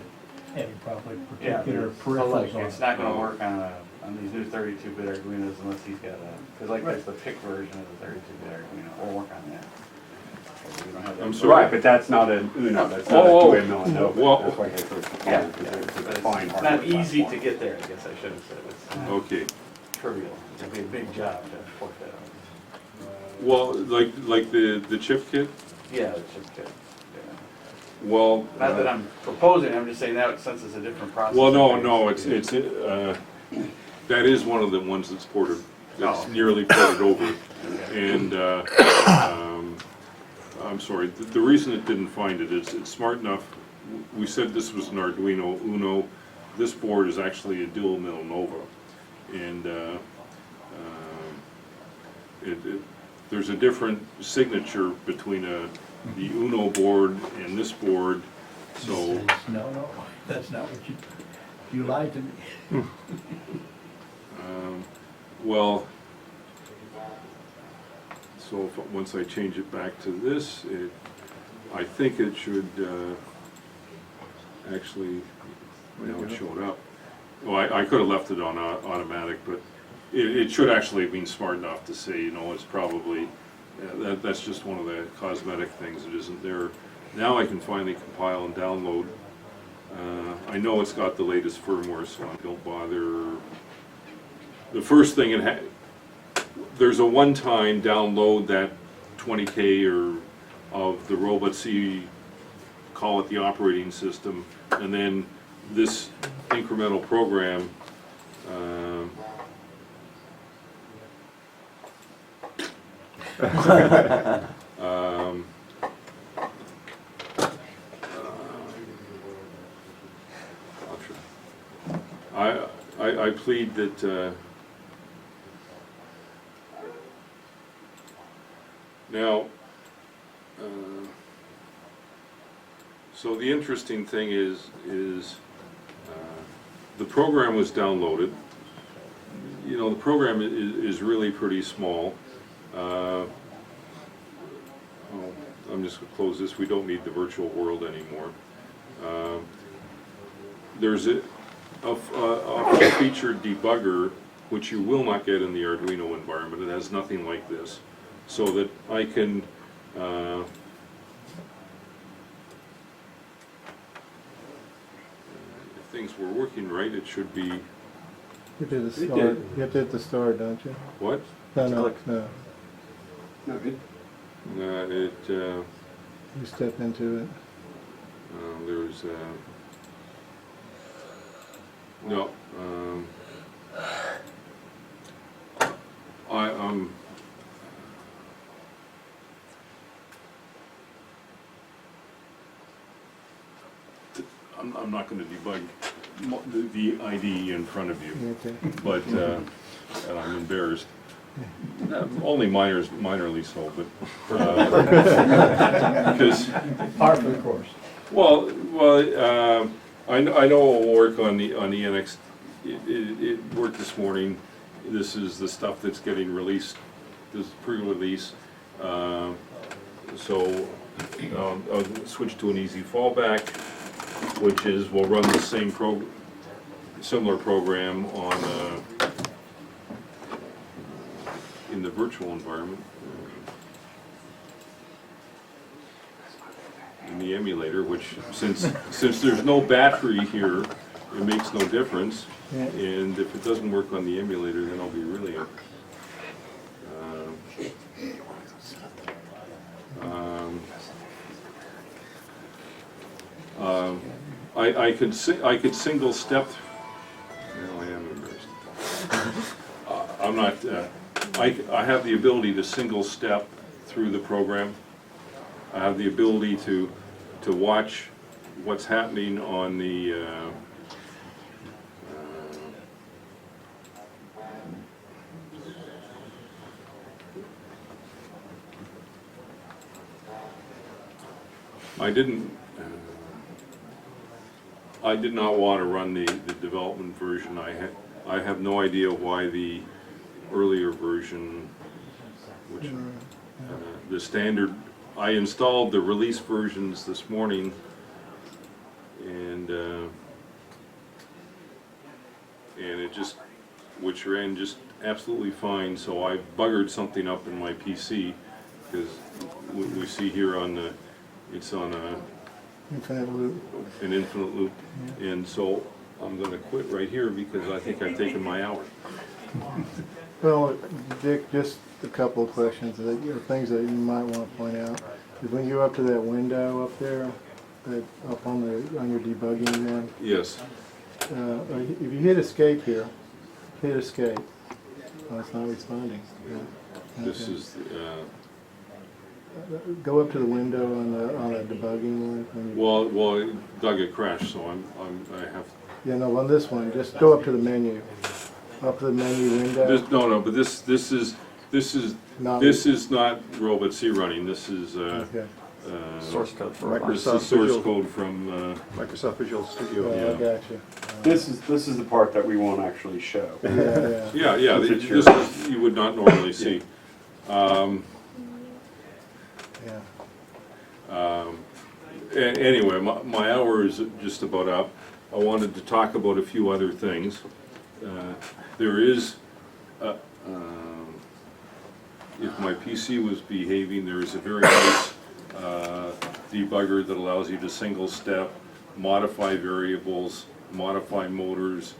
B: having probably
J: Yeah,
B: particular
J: so like,
B: peripherals on
J: it's
B: it.
J: not gonna work on these new 32-bit Arduinos unless he's got cause like there's the PIC version of the 32-bit Arduino, we'll work on that. We don't have that.
A: I'm sorry.
G: Right, but that's not a, that's not
A: Oh,
G: a 2 million,
A: well-
G: that's why I first
J: Yeah,
G: proposed,
J: yeah,
G: because
J: but
G: it's a fine
J: it's not
G: hardware
J: easy to
G: platform.
J: get there, I guess I should have said. It's not
A: Okay.
J: trivial. It'd be a big job to port that out.
A: Well, like the chip kit?
J: Yeah, the chip kit. Yeah.
A: Well.
J: Not that I'm proposing, I'm just saying that since it's a different process.
A: Well, no, it's, that is one of the ones that's ported, that's
J: Oh.
A: nearly ported over. And, I'm sorry, the reason it didn't find it is it's smart enough. We said this was an Arduino Uno. This board is actually a dual mill Nova. And, there's a different signature between the Uno board and this board,
B: He
A: so.
B: says, no, that's not what you lied to me.
A: Well, so once I change it back to this, I think it should, actually, now it showed up. Well, I could have left it on automatic, but it should actually have been smart enough to say, you know, it's probably, that's just one of the cosmetic things that isn't there. Now I can finally compile and download. I know it's got the latest firmware, so I don't bother. The first thing there's a one-time download, that 20K or of the RobotC, call it the operating system, and then this incremental program. I plead that, now, so the interesting thing is the program was downloaded. You know, the program is really pretty small. I'm just gonna close this. We don't need the virtual world anymore. There's a featured debugger, which you will not get in the Arduino environment. It has nothing like this. So that I can, if things were working right, it should be,
C: You have to hit the
A: It
C: start,
A: did.
C: you have to hit the start, don't you?
A: what?
C: No.
G: No, it,
C: You step into it.
A: There's, no, I'm not gonna debug the ID in front of you.
C: Okay.
A: But, and I'm embarrassed. Only minorly so, but, because,
B: Par for the course.
A: well, I know it'll work on the NX, it worked this morning. This is the stuff that's getting released, this pre-release. So I'll switch to an easy fallback, which is we'll run the same similar program on in the virtual environment, in the emulator, which since there's no battery here, it makes no difference.
C: Yeah.
A: And if it doesn't work on the emulator, then I'll be really I could single step. Well, I am embarrassed. I'm not. I have the ability to single step through the program. I have the ability to watch what's happening on the I did not want to run the development version. I have no idea why the earlier version, which the standard, I installed the release versions this morning, and it just, which ran just absolutely fine. So I buggered something up in my PC, because we see here on the, it's on
C: Infinite loop.
A: an infinite loop, and so I'm going to quit right here because I think I've taken my hour.
C: Well, Dick, just a couple of questions, things that you might want to point out. Is when you go up to that window up there, up on your debugging one,
A: Yes.
C: if you hit escape here, hit escape. Oh, it's not responding. Yeah.
A: This
C: Okay.
A: is
C: Go up to the window on the debugging one. when you-
A: well, Doug, it crashed, so I have.
C: Yeah, no, on this one, just go up to the menu. Up to the menu window.
A: No, but this is
C: Not-
A: not RobotC running. This is
C: Okay.
D: Source code for
A: this
D: robots.
A: is source code from
C: Microsoft Visual Studio.
A: Yeah.
C: I gotcha.
G: This is the part that we won't actually show.
C: Yeah.
A: yeah.
G: Since it's
A: This is, you would not normally see.
C: Yeah.
A: Anyway, my hour is just about up. I wanted to talk about a few other things. There is, if my PC was behaving, there is a very nice debugger that allows you to single step, modify variables, modify motors,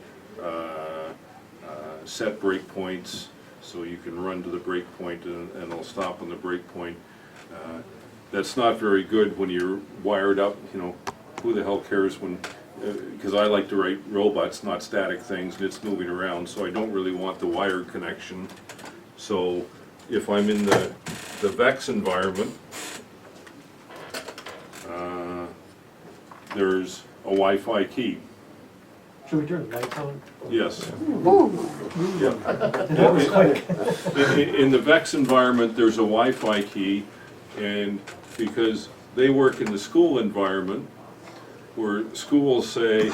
A: set breakpoints, so you can run to the breakpoint and it'll stop on the breakpoint. That's not very good when you're wired up, you know, who the hell cares when, because I like to write robots, not static things, and it's moving around, so I don't really want the wired connection. So if I'm in the VEX environment, there's a Wi-Fi key.
D: Should we turn the lights on?
A: Yes. Yeah. In the VEX environment, there's a Wi-Fi key, and because they work in the school environment, where schools say,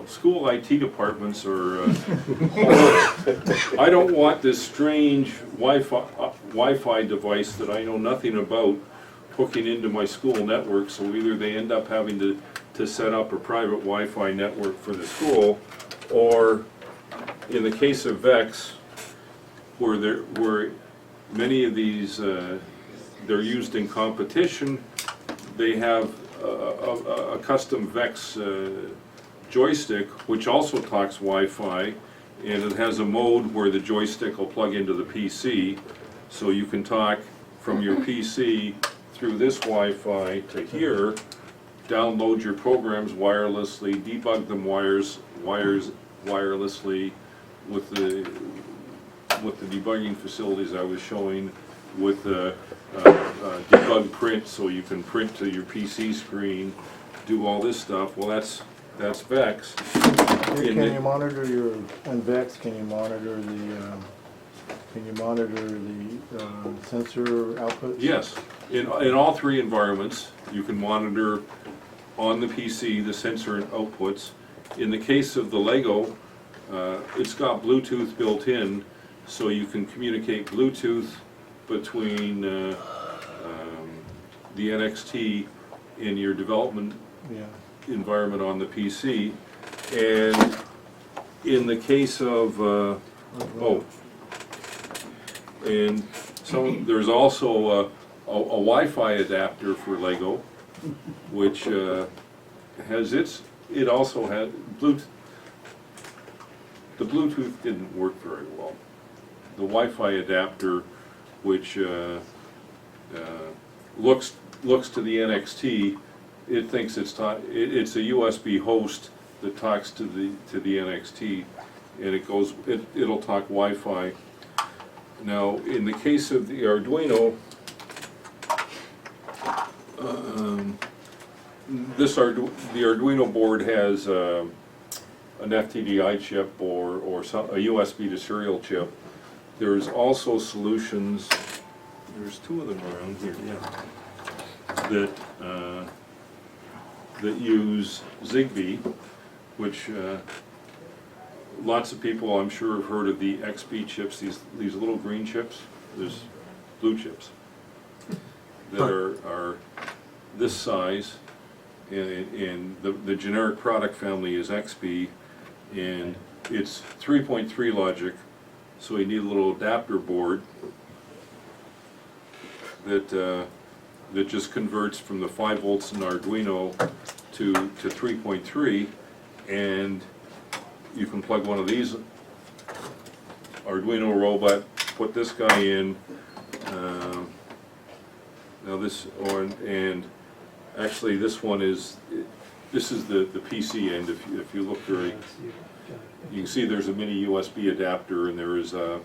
A: school IT departments are, I don't want this strange Wi-Fi device that I know nothing about hooking into my school network, so either they end up having to set up a private Wi-Fi network for the school, or in the case of VEX, where many of these, they're used in competition, they have a custom VEX joystick, which also talks Wi-Fi, and it has a mode where the joystick will plug into the PC, so you can talk from your PC through this Wi-Fi to here, download your programs wirelessly, debug them wirelessly with the debugging facilities I was showing, with the debug print, so you can print to your PC screen, do all this stuff. Well, that's VEX. In
C: Can
A: the-
C: you monitor your, on VEX, can you monitor the sensor outputs?
A: Yes, in all three environments, you can monitor on the PC the sensor outputs. In the case of the Lego, it's got Bluetooth built in, so you can communicate Bluetooth between the NXT in your development
C: Yeah.
A: environment on the PC. And in the case of, and so there's also a Wi-Fi adapter for Lego, which has it also had Bluetooth. The Bluetooth didn't work very well. The Wi-Fi adapter, which looks to the NXT, it thinks it's a USB host that talks to the NXT, and it'll talk Wi-Fi. Now, in the case of the Arduino, the Arduino board has an FTDI chip or a USB to serial chip. There's also solutions. There's two of them around here, yeah. That use Zigbee, which lots of people, I'm sure, have heard of the XB chips. These little green chips. There's blue chips that are this size, and the generic product family is XB, and it's 3.3 logic, so you need a little adapter board that just converts from the 5 volts in Arduino to 3.3, and you can plug one of these Arduino robot, put this guy in. Now this, and actually this one is, this is the PC end. If you look very, you can see there's a mini USB adapter, and there is an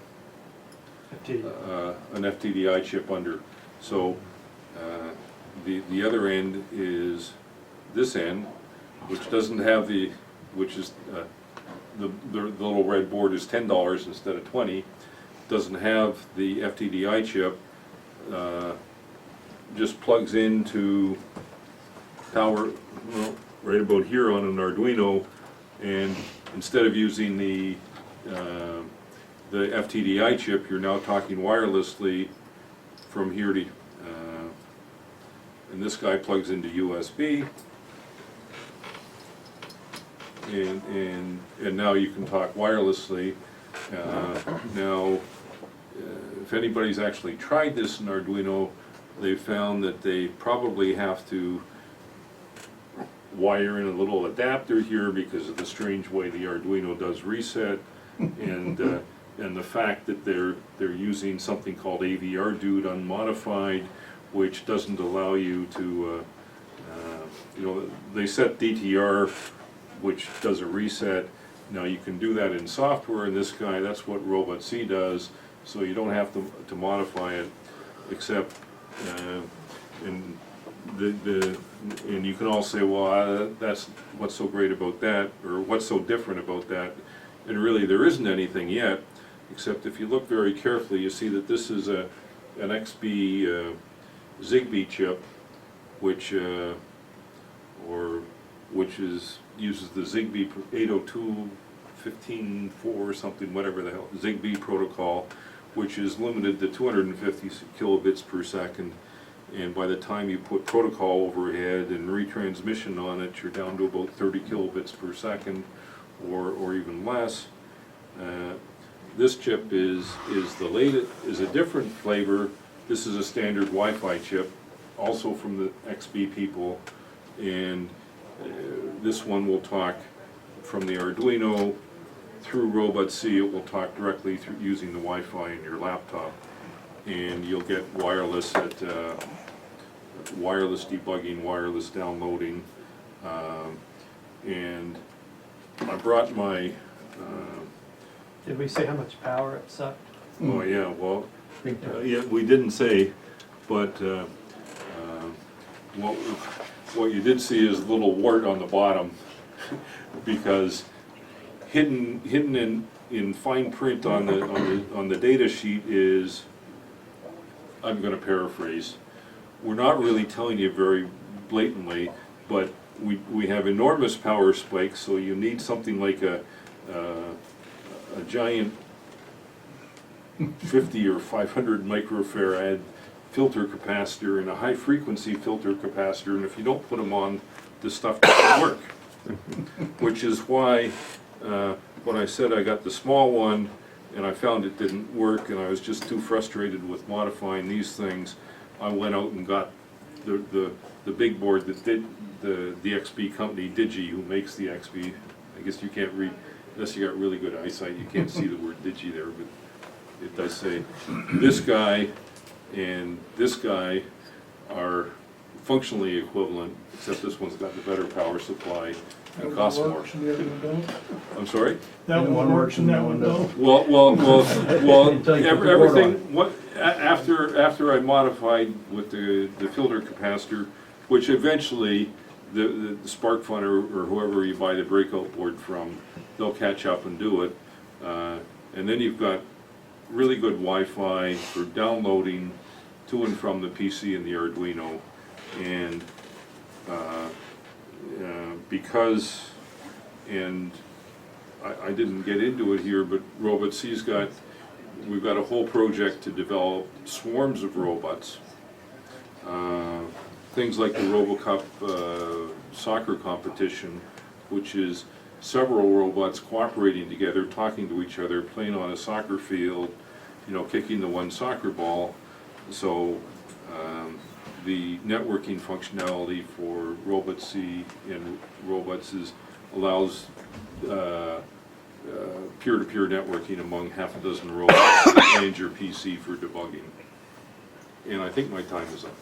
A: FTDI chip under. So the other end is this end, which doesn't have the little red board is $10 instead of $20. Doesn't have the FTDI chip. Just plugs into power, well, right about here on an Arduino, and instead of using the FTDI chip, you're now talking wirelessly from here to, and this guy plugs into USB, and now you can talk wirelessly. Now, if anybody's actually tried this in Arduino, they've found that they probably have to wire in a little adapter here because of the strange way the Arduino does reset, and the fact that they're using something called AVR Dude unmodified, which doesn't allow you to, they set DTR, which does a reset. Now you can do that in software, and this guy, that's what RobotC does, so you don't have to modify it, except, and you can all say, well, that's what's so great about that, or what's so different about that, and really there isn't anything yet, except if you look very carefully, you see that this is an XB Zigbee chip, which uses the Zigbee 802.15.4 or something, whatever the hell, Zigbee protocol, which is limited to 250 kilobits per second. And by the time you put protocol overhead and retransmission on it, you're down to about 30 kilobits per second, or even less. This chip is a different flavor. This is a standard Wi-Fi chip, also from the XB people, and this one will talk from the Arduino through RobotC. It will talk directly through using the Wi-Fi in your laptop, and you'll get wireless wireless debugging, wireless downloading, and I brought my.
D: Did we say how much power it sucked?
A: Oh yeah, well,
B: Big time.
A: yeah, we didn't say, but what you did see is a little wart on the bottom, because hidden in fine print on the data sheet is, I'm gonna paraphrase, we're not really telling you very blatantly, but we have enormous power spikes, so you need something like a giant 50 or 500 microfarad filter capacitor and a high frequency filter capacitor, and if you don't put them on, the stuff doesn't work. Which is why when I said I got the small one and I found it didn't work and I was just too frustrated with modifying these things, I went out and got the big board that did the XP company, Digi, who makes the XP. I guess you can't read, unless you got really good eyesight, you can't see the word Digi there, but it does say this guy and this guy are functionally equivalent, except this one's got the better power supply and costs more. I'm sorry?
I: That one works and that one don't.
A: Everything, after I modified with the filter capacitor, which eventually the Sparkfun or whoever you buy the breakout board from, they'll catch up and do it. And then you've got really good Wi-Fi for downloading to and from the PC and the Arduino. And because, and I didn't get into it here, but RobotC's we've got a whole project to develop swarms of robots. Things like the RoboCup soccer competition, which is several robots cooperating together, talking to each other, playing on a soccer field, kicking the one soccer ball. So the networking functionality for RobotC and robots allows peer-to-peer networking among half a dozen robots and your PC for debugging. And I think my time is up.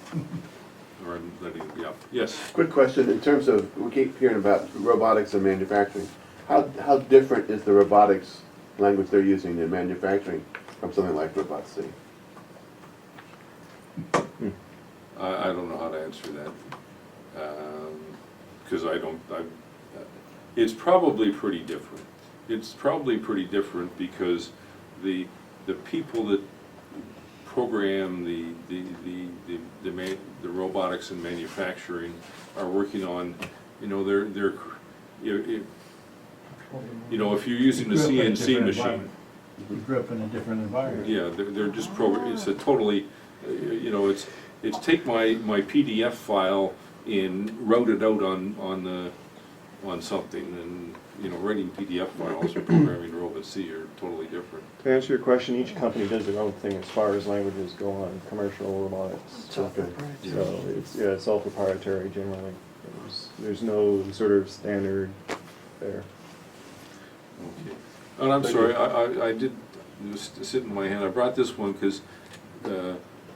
A: Or I'm letting it be up. Yes?
H: Quick question, in terms of, we keep hearing about robotics and manufacturing. How different is the robotics language they're using in manufacturing from something like RobotC?
A: I don't know how to answer that. Because it's probably pretty different. It's probably pretty different because the people that program the robotics and manufacturing are working on, if you're using a CNC machine.
B: You grew up in a different environment.
A: Yeah, they're just it's a totally, it's take my PDF file and wrote it out on something, and writing PDF files or programming RobotC are totally different.
K: To answer your question, each company does their own thing as far as languages go on commercial robotics.
H: Okay.
K: So it's all proprietary generally. There's no sort of standard there.
A: Okay. And I'm sorry, I did just sit in my hand. I brought this one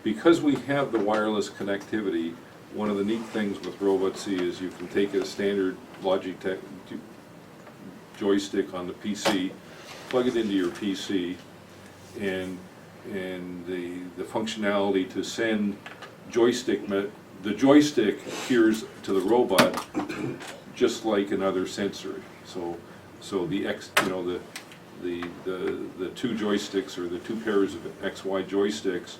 A: because we have the wireless connectivity. One of the neat things with RobotC is you can take a standard Logitech joystick on the PC, plug it into your PC, and the functionality to send the joystick appears to the robot just like another sensor. So the two joysticks or the two pairs of XY joysticks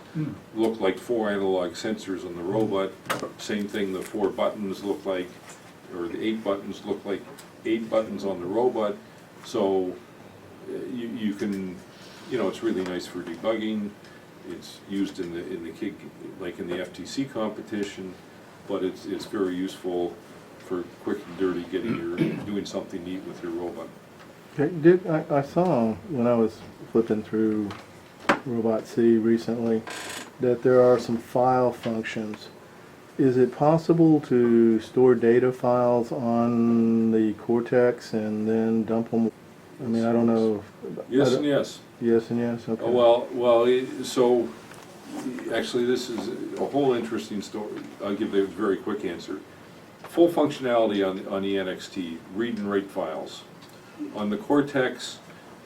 A: look like 4 analog sensors on the robot. Same thing, the 4 buttons look like, or the 8 buttons look like 8 buttons on the robot. So you can, it's really nice for debugging. It's used in the KIG, like in the FTC competition, but it's very useful for quick and dirty doing something neat with your robot.
C: Okay, I saw when I was flipping through RobotC recently that there are some file functions. Is it possible to store data files on the Cortex and then dump them? I mean, I don't know.
A: Yes and yes.
C: Yes and yes, okay.
A: So actually this is a whole interesting story. I'll give a very quick answer. Full functionality on the NXT, read and write files. On the Cortex,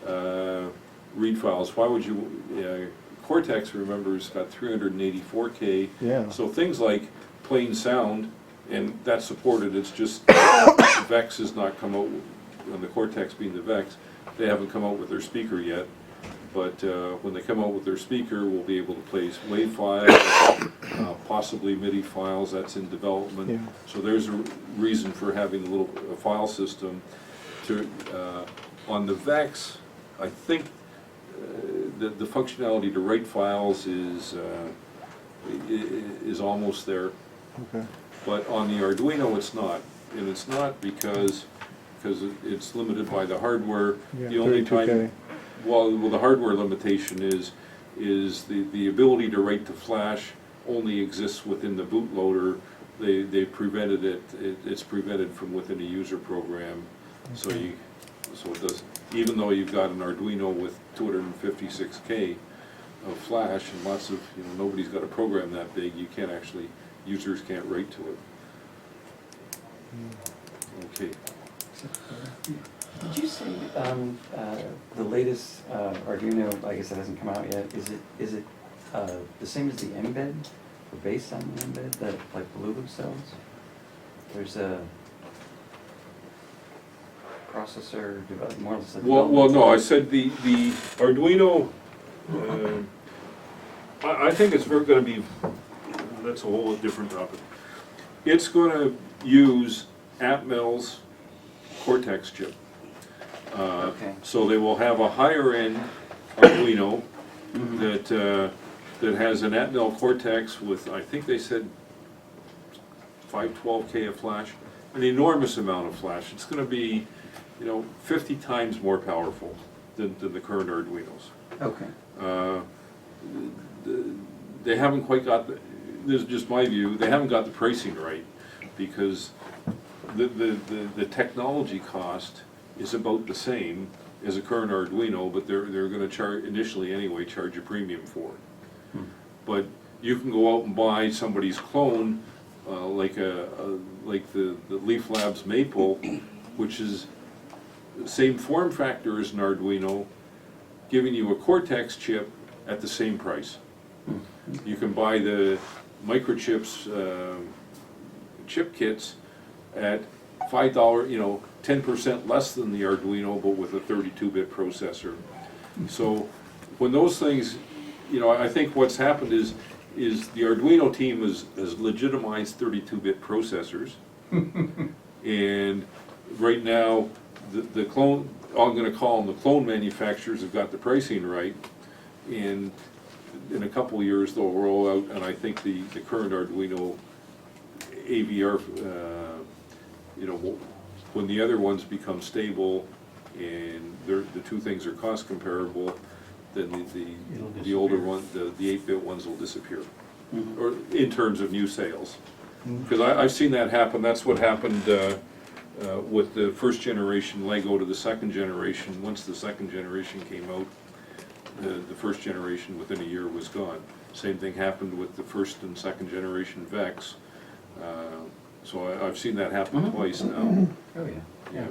A: read files, why would you, Cortex, remember, has got 384K.
C: Yeah.
A: So things like plain sound, and that's supported, it's just VEX has not come out, on the Cortex being the VEX, They haven't come out with their speaker yet, but when they come out with their speaker, we'll be able to place WAV files, possibly MIDI files. That's in development.
C: Yeah.
A: So there's a reason for having a file system. To on the VEX, I think the functionality to write files is almost there.
C: Okay.
A: But on the Arduino, it's not, and it's not because it's limited by the hardware.
C: Yeah,
A: The only
C: 32K.
A: time, well, the hardware limitation is the ability to write to flash only exists within the bootloader. They prevented it. It's prevented from within a user program. So it does. Even though you've got an Arduino with 256K of flash and lots of, nobody's got a program that big, you can't actually, users can't write to it. Okay.
E: Did you say the latest Arduino, I guess that hasn't come out yet, is it the same as the embed, or based on the embed that like the Lulu sells? There's a processor, more or less.
A: Well, no, I said the Arduino, I think it's going to be, that's a whole different topic. It's going to use Atmel's Cortex chip.
E: Okay.
A: So they will have a higher end Arduino that has an Atmel Cortex with, I think they said 512K of flash, an enormous amount of flash. It's going to be 50 times more powerful than the current Arduinos.
E: Okay.
A: They haven't quite got, this is just my view, they haven't got the pricing right, because the technology cost is about the same as a current Arduino, but they're going to charge, initially anyway, charge a premium for it. But you can go out and buy somebody's clone, like the Leaf Labs Maple, which is the same form factor as an Arduino, giving you a Cortex chip at the same price. You can buy the microchips chip kits at $5, 10% less than the Arduino, but with a 32-bit processor. So when those things, I think what's happened is the Arduino team has legitimized 32-bit processors, and right now the clone, I'm going to call them the clone manufacturers, have got the pricing right, and in a couple of years they'll roll out, and I think the current Arduino AVR, when the other ones become stable and the two things are cost comparable, then the older one, the 8-bit ones will disappear, or in terms of new sales. Because I've seen that happen. That's what happened with the first generation Lego to the second generation. Once the second generation came out, the first generation within a year was gone. Same thing happened with the first and second generation VEX. So I've seen that happen twice now.
E: Oh, yeah.
A: Yeah.